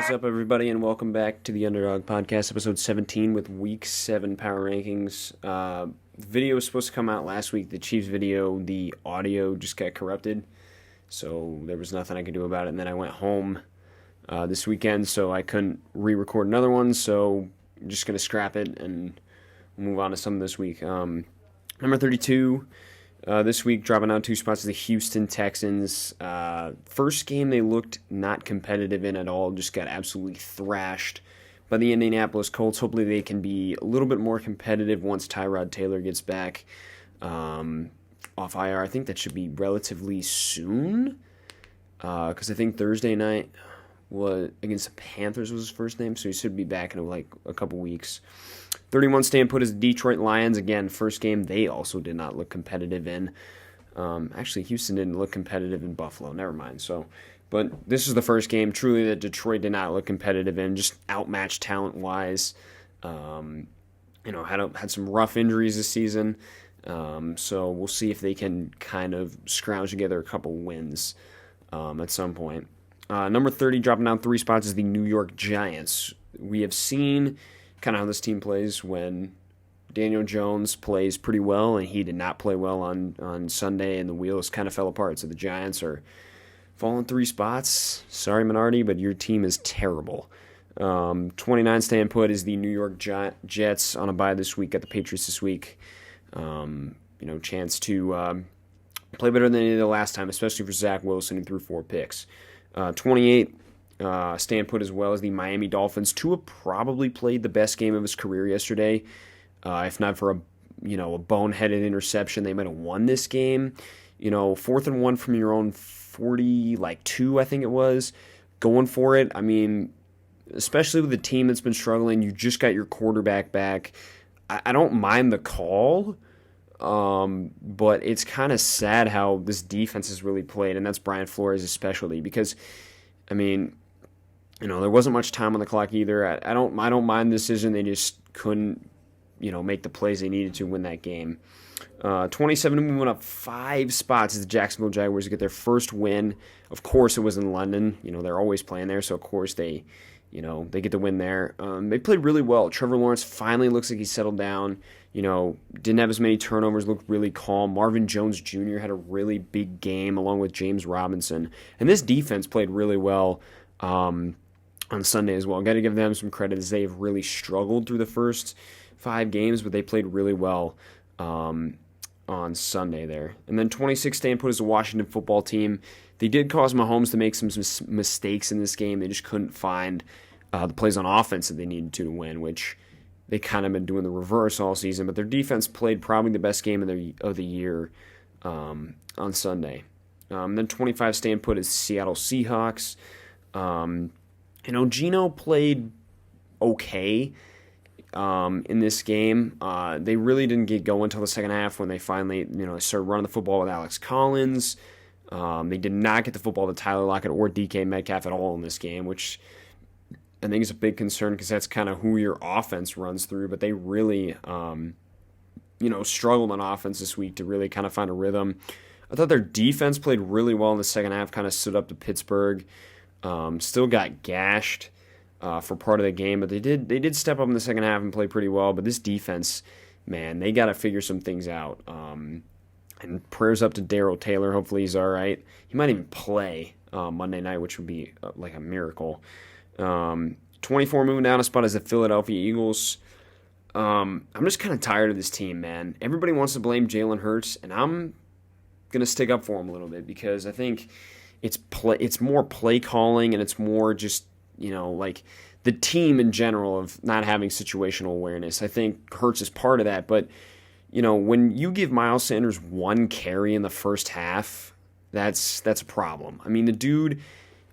What's up, everybody, and welcome back to the Underdog Podcast, episode 17 with Week 7 Power Rankings. The video was supposed to come out last week. The Chiefs video, the audio just got corrupted, so there was nothing I could do about it. And then I went home this weekend, so I couldn't re-record another one, so I'm just going to scrap it and move on to some this week. Number 32... this week, dropping out 2 spots, is the Houston Texans. First game they looked not competitive in at all, just got absolutely thrashed by the Indianapolis Colts. Hopefully they can be a little bit more competitive once Tyrod Taylor gets back off IR. I think that should be relatively soon, because I think Thursday night was against the Panthers was his first name, so he should be back in like a couple weeks. 31 stand put is the Detroit Lions. Again, first game they also did not look competitive in. Actually, Houston didn't look competitive in Buffalo. Never mind. But this is the first game truly that Detroit did not look competitive in, just outmatched talent-wise. Had some rough injuries this season. So we'll see if they can kind of scrounge together a couple wins at some point. Number 30, dropping down 3 spots, is the New York Giants. We have seen kind of how this team plays when Daniel Jones plays pretty well, and he did not play well on Sunday, and the wheels kind of fell apart. So the Giants are falling 3 spots. Sorry, Minardi, but your team is terrible. 29 stand put is the New York Jets on a bye this week, got the Patriots this week. Chance to play better than they did the last time, especially for Zach Wilson, who threw 4 picks. 28 stand put as well as the Miami Dolphins. Tua probably played the best game of his career yesterday. If not for a boneheaded interception, they might have won this game. 4th and 1 from your own 42, I think it was. Going for it. I mean, especially with a team that's been struggling, you just got your quarterback back. I don't mind the call, but it's kind of sad how this defense has really played, and that's Brian Flores' specialty. Because, I mean, there wasn't much time on the clock either. I don't mind the decision. They just couldn't, make the plays they needed to win that game. 27 moving up 5 spots is the Jacksonville Jaguars to get their first win. Of course, it was in London. They're always playing there, so of course they get the win there. They played really well. Trevor Lawrence finally looks like he settled down. Didn't have as many turnovers, looked really calm. Marvin Jones Jr. had a really big game along with James Robinson. And this defense played really well on Sunday as well. Got to give them some credit as they've really struggled through the first 5 games, but they played really well on Sunday there. And then 26 stand put is the Washington football team. They did cause Mahomes to make some mistakes in this game. They just couldn't find the plays on offense that they needed to win, which they kind of been doing the reverse all season. But their defense played probably the best game of the year on Sunday. Then 25 stand put is Seattle Seahawks. Geno played okay in this game. They really didn't get going until the second half when they finally, started running the football with Alex Collins. They did not get the football to Tyler Lockett or DK Metcalf at all in this game, which I think is a big concern because that's kind of who your offense runs through. But they really, struggled on offense this week to really kind of find a rhythm. I thought their defense played really well in the second half, kind of stood up to Pittsburgh. Still got gashed for part of the game, but they did step up in the second half and play pretty well. But this defense, man, they got to figure some things out. And prayers up to Darrell Taylor. Hopefully he's all right. He might even play Monday night, which would be like a miracle. 24 moving down a spot is the Philadelphia Eagles. I'm just kind of tired of this team, man. Everybody wants to blame Jalen Hurts, and I'm going to stick up for him a little bit because I think it's more play calling and it's more just, like the team in general of not having situational awareness. I think Hurts is part of that, but when you give Miles Sanders 1 carry in the first half, that's a problem. I mean, the dude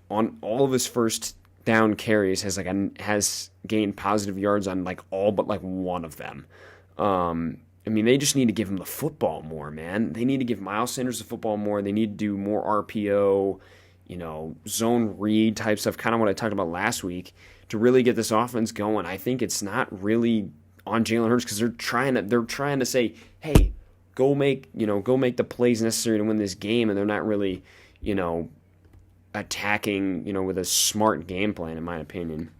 on all of his first down carries has gained positive yards on all but 1 of them. They just need to give him the football more, man. They need to give Miles Sanders the football more. They need to do more RPO, zone read type stuff, kind of what I talked about last week, to really get this offense going. I think it's not really on Jalen Hurts because they're trying to say, hey, go make the plays necessary to win this game, and they're not really, attacking, with a smart game plan, in my opinion.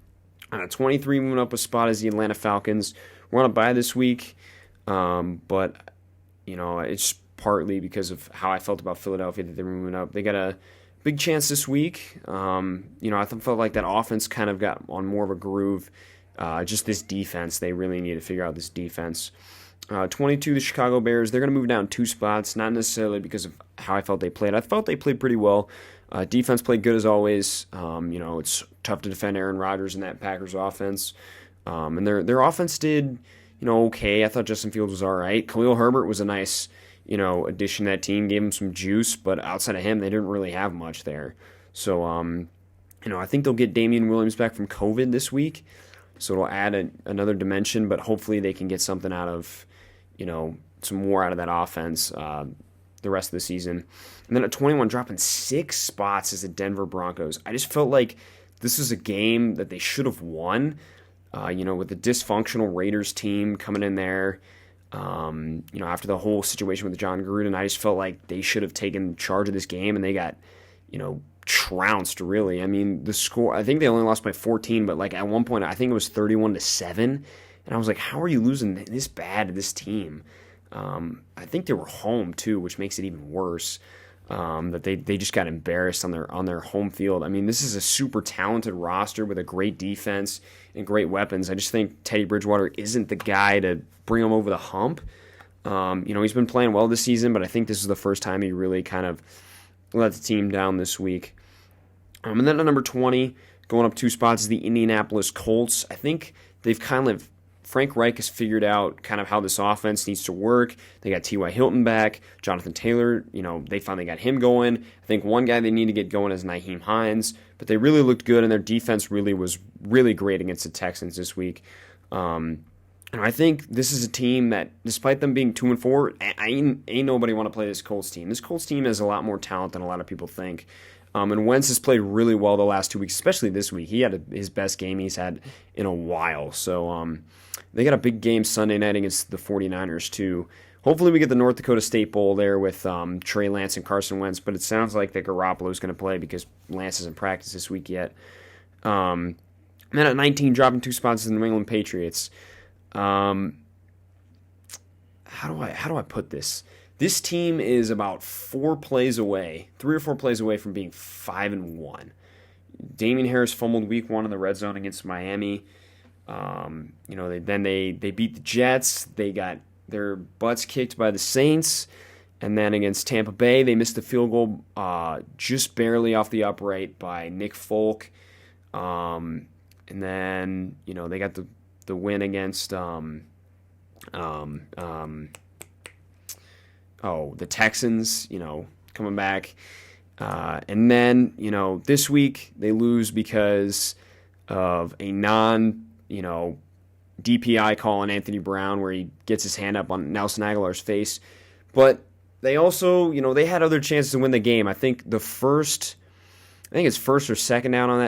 23 moving up a spot is the Atlanta Falcons. We're on a bye this week, but it's partly because of how I felt about Philadelphia that they're moving up. They got a big chance this week. I felt like that offense kind of got on more of a groove. Just this defense, they really need to figure out this defense. 22, the Chicago Bears, they're going to move down 2 spots, not necessarily because of how I felt they played. I felt they played pretty well. Defense played good as always. It's tough to defend Aaron Rodgers in that Packers offense. And their offense did, okay. I thought Justin Fields was all right. Khalil Herbert was a nice, addition to that team, gave him some juice, but outside of him, they didn't really have much there. So, I think they'll get Damian Williams back from COVID this week. So it'll add another dimension, but hopefully they can get something out of, some more out of that offense the rest of the season. And then at 21, dropping 6 spots is the Denver Broncos. I just felt like this was a game that they should have won, with the dysfunctional Raiders team coming in there. After the whole situation with John Gruden, I just felt like they should have taken charge of this game, and they got, trounced, really. I mean, the score, I think they only lost by 14, but like at one point, I think it was 31-7. And I was like, how are you losing this bad to this team? I think they were home too, which makes it even worse. That they just got embarrassed on their home field. I mean, this is a super talented roster with a great defense and great weapons. I just think Teddy Bridgewater isn't the guy to bring them over the hump. He's been playing well this season, but I think this is the first time he really kind of let the team down this week. And then at number 20, going up 2 spots, is the Indianapolis Colts. I think they've Frank Reich has figured out kind of how this offense needs to work. They got T.Y. Hilton back. Jonathan Taylor, they finally got him going. I think one guy they need to get going is Nyheim Hines, but they really looked good, and their defense really was really great against the Texans this week. And I think this is a team that, despite them being 2-4, ain't nobody want to play this Colts team. This Colts team has a lot more talent than a lot of people think. And Wentz has played really well the last 2 weeks, especially this week. He had his best game he's had in a while. So they got a big game Sunday night against the 49ers too. Hopefully we get the North Dakota State Bowl there with Trey Lance and Carson Wentz, but it sounds like that Garoppolo's going to play because Lance hasn't practiced this week yet. And then at 19, dropping 2 spots, is the New England Patriots. How do I put this? This team is about 3 or 4 plays away from being 5-1. Damian Harris fumbled week 1 in the red zone against Miami. They beat the Jets. They got their butts kicked by the Saints. And then against Tampa Bay, they missed a field goal just barely off the upright by Nick Folk. And then, they got the win against the Texans, coming back. And then, this week they lose because of a DPI call on Anthony Brown where he gets his hand up on Nelson Aguilar's face. But they also, they had other chances to win the game. I think it's first or second down on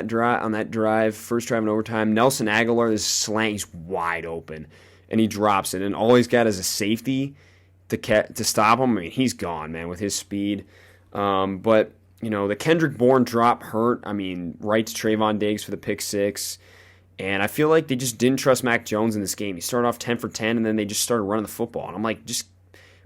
that drive, first drive in overtime. Nelson Aguilar, this slant, he's wide open, and he drops it. And all he's got is a safety to stop him. I mean, he's gone, man, with his speed. But the Kendrick Bourne drop hurt. I mean, right to Trayvon Diggs for the pick 6. And I feel like they just didn't trust Mac Jones in this game. He started off 10 for 10, and then they just started running the football. And I'm like, just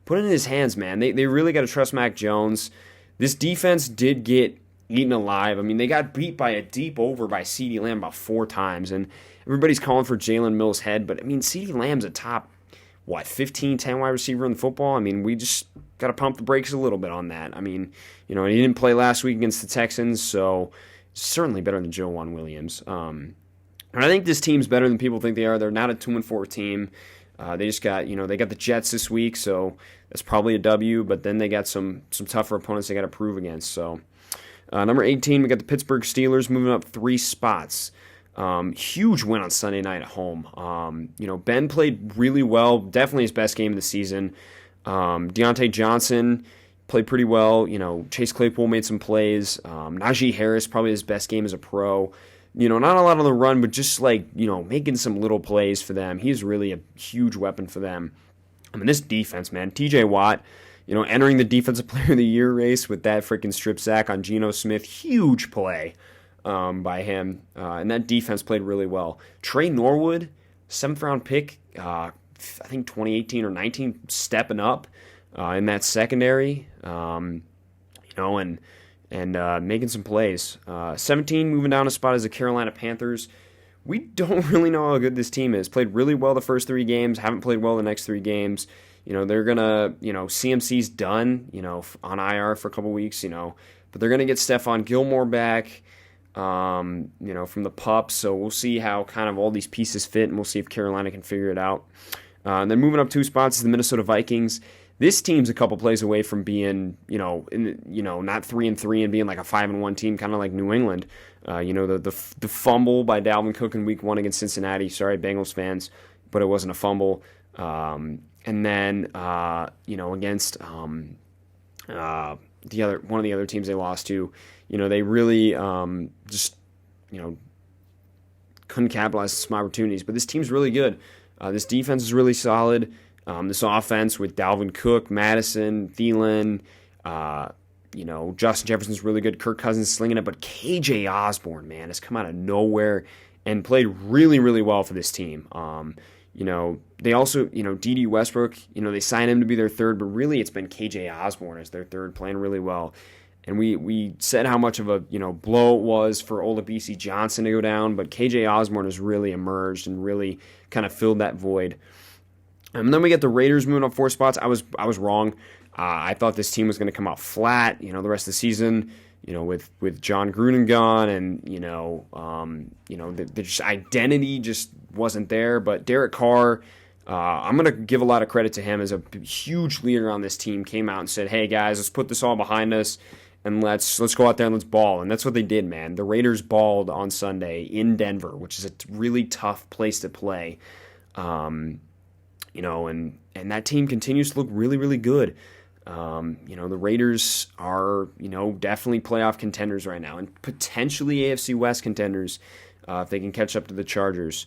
put it in his hands, man. They really got to trust Mac Jones. This defense did get eaten alive. I mean, they got beat by a deep over by CeeDee Lamb about 4 times. And everybody's calling for Jalen Mills' head. But, I mean, CeeDee Lamb's a top, 15, 10 wide receiver in the football? I mean, we just got to pump the brakes a little bit on that. I mean, he didn't play last week against the Texans, so certainly better than Joejuan Williams. And I think this team's better than people think they are. They're not a 2-4 team. They just got, they got the Jets this week, so that's probably a W, but then they got some tougher opponents they got to prove against. So, number 18, we got the Pittsburgh Steelers moving up 3 spots. Huge win on Sunday night at home. Ben played really well, definitely his best game of the season. Deontay Johnson played pretty well. Chase Claypool made some plays. Najee Harris, probably his best game as a pro. Not a lot on the run, but just making some little plays for them. He's really a huge weapon for them. I mean, this defense, man. TJ Watt, entering the Defensive Player of the Year race with that freaking strip sack on Geno Smith. Huge play by him. And that defense played really well. Trey Norwood, 7th-round pick, I think 2018 or 19, stepping up in that secondary, and making some plays. 17, moving down a spot, is the Carolina Panthers. We don't really know how good this team is. Played really well the first 3 games, haven't played well the next 3 games. They're going to, CMC's done, on IR for a couple weeks, but they're going to get Stephon Gilmore back, from the PUP. So we'll see how kind of all these pieces fit, and we'll see if Carolina can figure it out. And then moving up 2 spots is the Minnesota Vikings. This team's a couple plays away from being, not 3-3 and being like a 5-1 team, kind of like New England. The fumble by Dalvin Cook in Week 1 against Cincinnati. Sorry, Bengals fans, but it wasn't a fumble. And then against one of the other teams they lost to, they really couldn't capitalize on some opportunities. But this team's really good. This defense is really solid. This offense with Dalvin Cook, Madison, Thielen, Justin Jefferson's really good. Kirk Cousins slinging it, but KJ Osborne, man, has come out of nowhere and played really, really well for this team. They also, D.D. Westbrook, they signed him to be their third, but really it's been KJ Osborne as their third, playing really well. And we said how much of a blow it was for Olabisi Johnson to go down, but KJ Osborne has really emerged and really kind of filled that void. And then we get the Raiders moving up 4 spots. I was wrong. I thought this team was going to come out flat, the rest of the season, with John Gruden gone, and the just identity just wasn't there. But Derek Carr, I'm going to give a lot of credit to him as a huge leader on this team. Came out and said, "Hey guys, let's put this all behind us and let's go out there and let's ball." And that's what they did, man. The Raiders balled on Sunday in Denver, which is a really tough place to play. And that team continues to look really, really good. The Raiders are, definitely playoff contenders right now, and potentially AFC West contenders if they can catch up to the Chargers.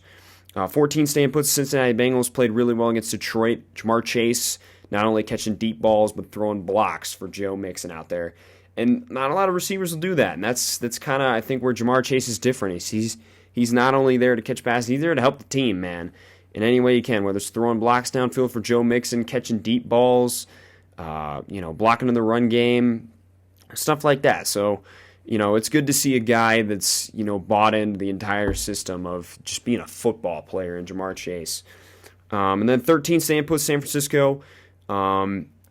14 staying put, Cincinnati Bengals played really well against Detroit. Jamar Chase not only catching deep balls, but throwing blocks for Joe Mixon out there. And not a lot of receivers will do that. And that's kind of, I think, where Jamar Chase is different. He's not only there to catch passes, he's there to help the team, man, in any way you can, whether it's throwing blocks downfield for Joe Mixon, catching deep balls, blocking in the run game, stuff like that. So, it's good to see a guy that's, bought into the entire system of just being a football player in Jamar Chase. And then 13, staying put, San Francisco.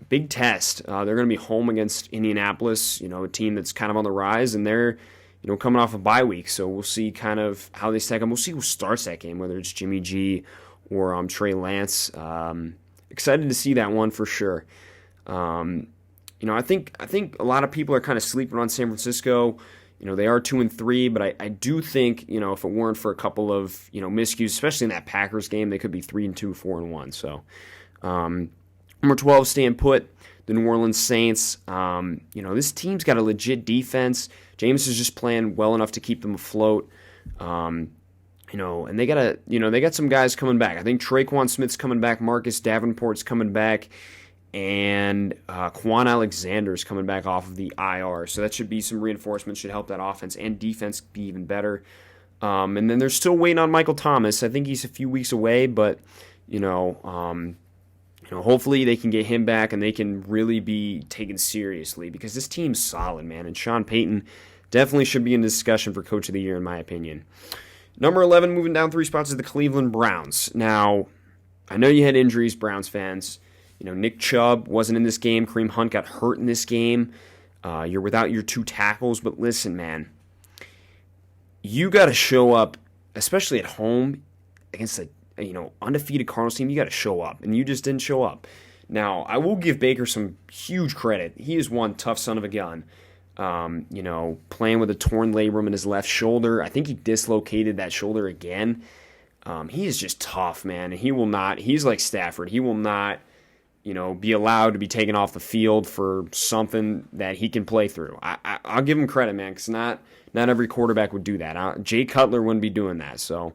Big test. They're going to be home against Indianapolis, a team that's kind of on the rise, and they're, coming off a bye week. So we'll see kind of how they stack up. We'll see who starts that game, whether it's Jimmy G or Trey Lance. Excited to see that one for sure. I think a lot of people are kind of sleeping on San Francisco. They are 2-3, but I do think, if it weren't for a couple of, miscues, especially in that Packers game, they could be 3-2, 4-1. So, number 12, staying put, the New Orleans Saints. This team's got a legit defense. Jameis is just playing well enough to keep them afloat. And they got some guys coming back. I think Traquan Smith's coming back, Marcus Davenport's coming back, and Quan Alexander's coming back off of the IR. So that should be some reinforcements, should help that offense and defense be even better. And then they're still waiting on Michael Thomas. I think he's a few weeks away, but hopefully they can get him back and they can really be taken seriously, because this team's solid, man. And Sean Payton definitely should be in discussion for Coach of the Year, in my opinion. Number 11, moving down 3 spots, is the Cleveland Browns. Now, I know you had injuries, Browns fans. Nick Chubb wasn't in this game. Kareem Hunt got hurt in this game. You're without your 2 tackles. But listen, man, you got to show up, especially at home against a undefeated Cardinals team. You got to show up, and you just didn't show up. Now, I will give Baker some huge credit. He is one tough son of a gun. Playing with a torn labrum in his left shoulder. I think he dislocated that shoulder again. He is just tough, man. And he's like Stafford. He will not, be allowed to be taken off the field for something that he can play through. I'll give him credit, man, because not every quarterback would do that. Jay Cutler wouldn't be doing that. So,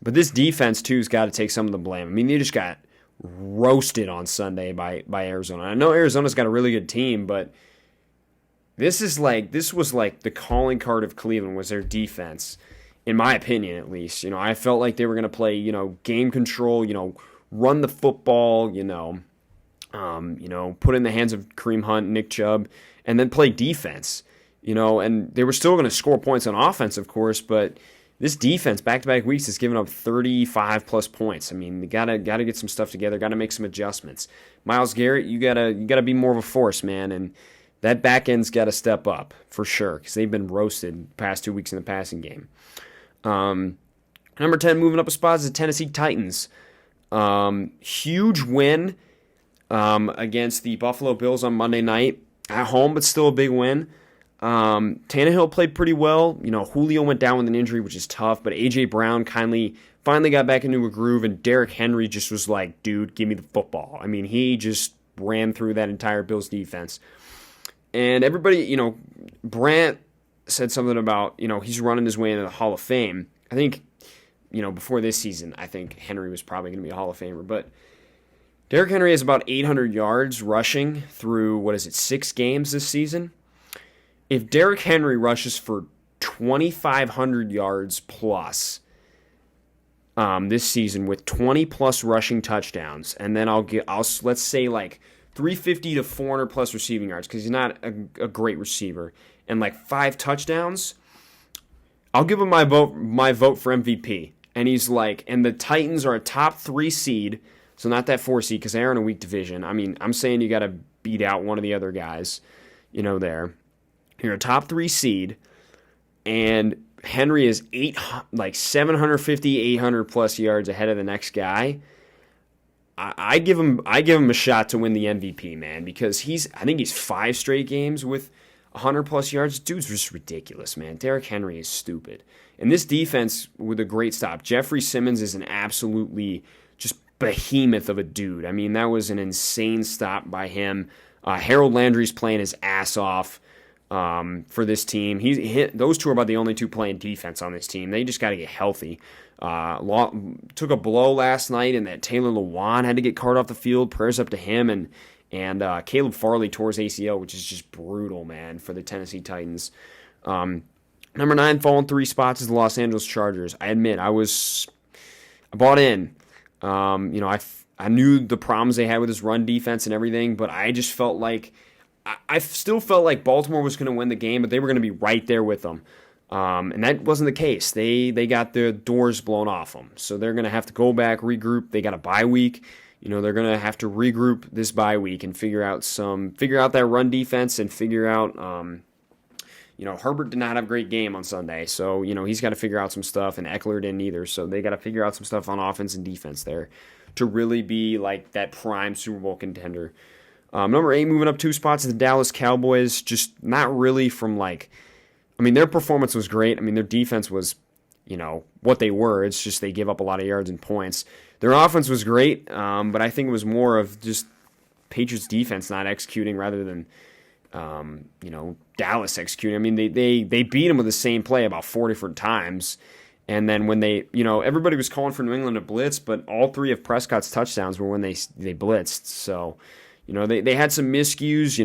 but this defense, too, has got to take some of the blame. I mean, they just got roasted on Sunday by Arizona. I know Arizona's got a really good team, but this was like the calling card of Cleveland was their defense, in my opinion at least. I felt like they were going to play, game control, run the football, put in the hands of Kareem Hunt, Nick Chubb, and then play defense, and they were still going to score points on offense, of course, but this defense back-to-back weeks has given up 35-plus points. I mean, you gotta get some stuff together, gotta make some adjustments. Myles Garrett, you gotta be more of a force, man, and that back end's got to step up for sure because they've been roasted the past 2 weeks in the passing game. Number 10, moving up a spot, is the Tennessee Titans. Huge win against the Buffalo Bills on Monday night at home, but still a big win. Tannehill played pretty well. Julio went down with an injury, which is tough, but A.J. Brown finally got back into a groove, and Derrick Henry just was like, dude, give me the football. I mean, he just ran through that entire Bills defense. And everybody, Brant said something about, he's running his way into the Hall of Fame. I think, before this season, I think Henry was probably going to be a Hall of Famer. But Derrick Henry has about 800 yards rushing through, 6 games this season? If Derrick Henry rushes for 2,500 yards plus this season with 20-plus rushing touchdowns, and then I'll let's say like 350 to 400 plus receiving yards because he's not a great receiver, and like 5 touchdowns, I'll give him my vote for MVP. And he's like, and the Titans are a top 3 seed, so not that 4 seed because they're in a weak division. I mean, I'm saying you got to beat out one of the other guys, there. You're a top 3 seed, and Henry is 750, 800 plus yards ahead of the next guy. I give him a shot to win the MVP, man, because I think he's 5 straight games with 100 plus yards. Dude's just ridiculous, man. Derrick Henry is stupid. And this defense with a great stop. Jeffrey Simmons is an absolutely just behemoth of a dude. I mean, that was an insane stop by him. Harold Landry's playing his ass off for this team. Those two are about the only two playing defense on this team. They just got to get healthy. Took a blow last night, and that Taylor Lewan had to get carted off the field. Prayers up to him, and Caleb Farley tore his ACL, which is just brutal, man, for the Tennessee Titans. Number 9, falling 3 spots, is the Los Angeles Chargers. I admit, I bought in. I knew the problems they had with this run defense and everything, but I just felt like I still felt like Baltimore was going to win the game, but they were going to be right there with them. And that wasn't the case. They got their doors blown off them. So they're going to have to go back, regroup. They got a bye week. They're going to have to regroup this bye week and figure out that run defense and figure out, Herbert did not have a great game on Sunday. So, he's got to figure out some stuff, and Eckler didn't either. So they got to figure out some stuff on offense and defense there to really be like that prime Super Bowl contender. Number 8, moving up 2 spots, is the Dallas Cowboys. Just not really from their performance was great. Their defense was, what they were. It's just they give up a lot of yards and points. Their offense was great, but I think it was more of just Patriots defense not executing rather than, Dallas executing. They beat them with the same play about 4 different times. And then when they, everybody was calling for New England to blitz, but all 3 of Prescott's touchdowns were when they blitzed. So, they had some miscues,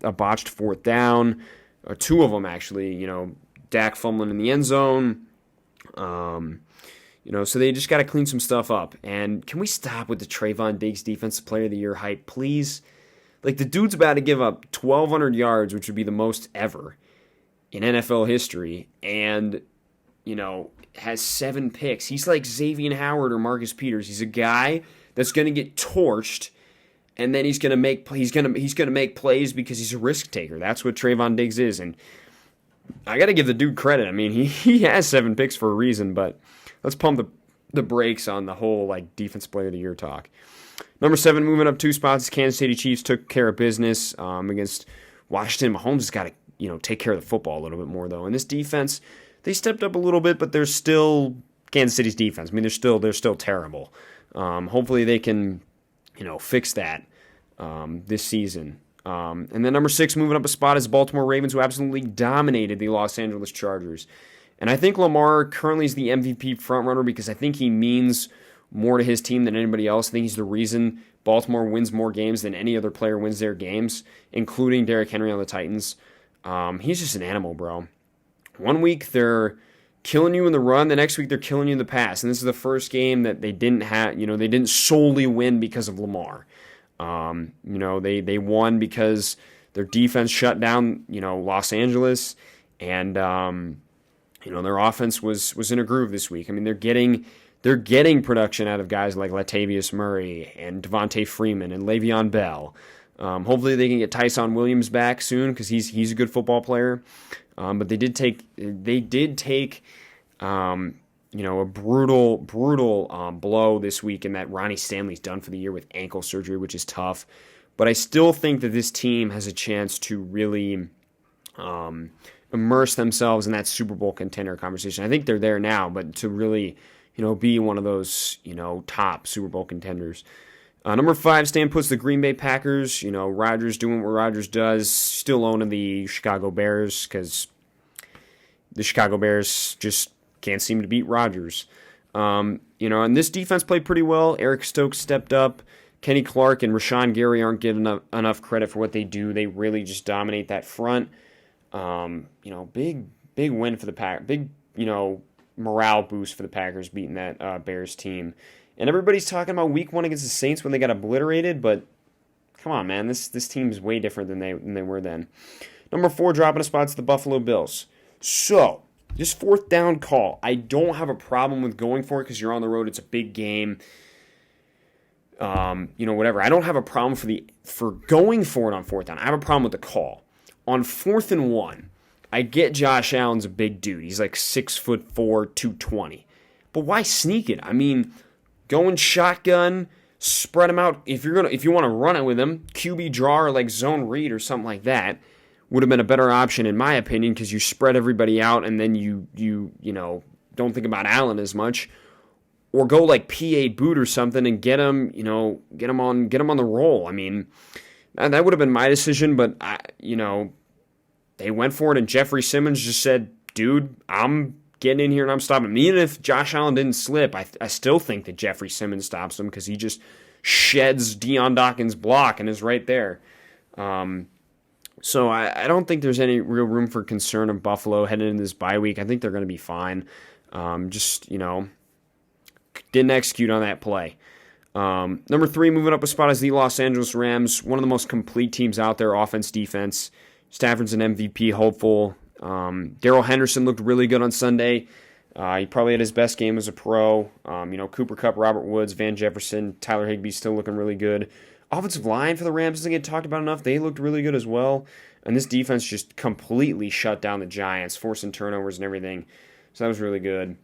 a botched 4th down, or 2 of them actually, Dak fumbling in the end zone. So they just got to clean some stuff up. And can we stop with the Trayvon Diggs Defensive Player of the Year hype, please? Like, the dude's about to give up 1,200 yards, which would be the most ever in NFL history, and, has 7 picks. He's like Xavier Howard or Marcus Peters. He's a guy that's going to get torched, and then he's going to make plays because he's a risk taker. That's what Trayvon Diggs is, and I got to give the dude credit. He has 7 picks for a reason, but let's pump the brakes on the whole Defensive Player of the Year talk. Number 7, moving up 2 spots, Kansas City Chiefs took care of business against Washington. Mahomes has got to take care of the football a little bit more though. And this defense, they stepped up a little bit, but they're still Kansas City's defense. They're still terrible. Hopefully they can fix that this season. And then number 6, moving up a spot, is Baltimore Ravens, who absolutely dominated the Los Angeles Chargers. And I think Lamar currently is the MVP frontrunner because I think he means more to his team than anybody else. I think he's the reason Baltimore wins more games than any other player wins their games, including Derrick Henry on the Titans. He's just an animal, bro. One week they're killing you in the run, the next week they're killing you in the pass. And this is the first game that they didn't have, they didn't solely win because of Lamar. They won because their defense shut down, Los Angeles, and their offense was in a groove this week. I mean, they're getting production out of guys like Latavius Murray and Devontae Freeman and Le'Veon Bell. Hopefully they can get Tyson Williams back soon because he's a good football player. But they did take a brutal blow this week in that Ronnie Stanley's done for the year with ankle surgery, which is tough. But I still think that this team has a chance to really immerse themselves in that Super Bowl contender conversation. I think they're there now, but to really, be one of those, top Super Bowl contenders. Number 5, Stan puts the Green Bay Packers. Rodgers doing what Rodgers does, still owning the Chicago Bears because the Chicago Bears just can't seem to beat Rodgers. And this defense played pretty well. Eric Stokes stepped up. Kenny Clark and Rashawn Gary aren't getting enough credit for what they do. They really just dominate that front. Big win for the Packers. Big, morale boost for the Packers beating that Bears team. And everybody's talking about week 1 against the Saints when they got obliterated, but come on, man, this team is way different than they were then. Number 4, dropping a spot to the Buffalo Bills. So, this 4th down call, I don't have a problem with going for it because you're on the road. It's a big game. Whatever. I don't have a problem for going for it on 4th down. I have a problem with the call. On 4th and 1, I get Josh Allen's a big dude. He's like 6'4", 220. But why sneak it? I mean, going shotgun, spread him out. If you want to run it with him, QB draw or like zone read or something like that would have been a better option in my opinion because you spread everybody out and then you don't think about Allen as much. Or go like PA boot or something and get him on the roll. I mean, that would have been my decision, but they went for it and Jeffrey Simmons just said, "Dude, I'm getting in here and I'm stopping him." Even if Josh Allen didn't slip, I still think that Jeffrey Simmons stops him because he just sheds Deion Dawkins' block and is right there. So I don't think there's any real room for concern of Buffalo heading into this bye week. I think they're going to be fine. Didn't execute on that play. Number 3, moving up a spot is the Los Angeles Rams, one of the most complete teams out there, offense, defense. Stafford's an MVP hopeful. Darrell Henderson looked really good on Sunday. He probably had his best game as a pro. Cooper Kupp, Robert Woods, Van Jefferson, Tyler Higbee still looking really good. Offensive line for the Rams doesn't get talked about enough. They looked really good as well. And this defense just completely shut down the Giants, forcing turnovers and everything. So that was really good.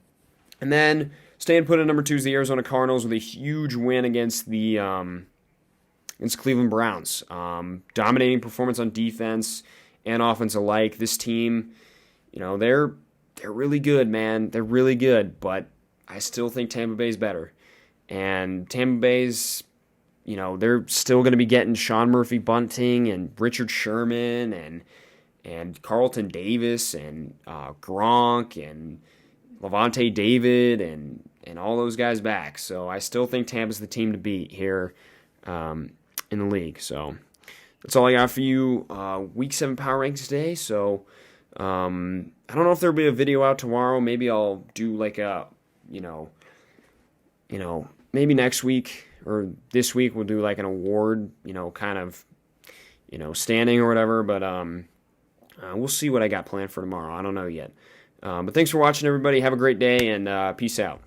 And then staying put at number 2 is the Arizona Cardinals with a huge win against the Cleveland Browns. Dominating performance on defense and offense alike. This team, they're really good, man. They're really good, but I still think Tampa Bay's better. And Tampa Bay's, they're still going to be getting Sean Murphy Bunting and Richard Sherman and Carlton Davis and Gronk and Levante David and all those guys back. So I still think Tampa's the team to beat here in the league. So that's all I got for you. Week 7 power rankings today. So I don't know if there'll be a video out tomorrow. Maybe I'll do like a, maybe next week or this week we'll do like an award, kind of, standing or whatever. But we'll see what I got planned for tomorrow. I don't know yet. But thanks for watching, everybody. Have a great day, and peace out.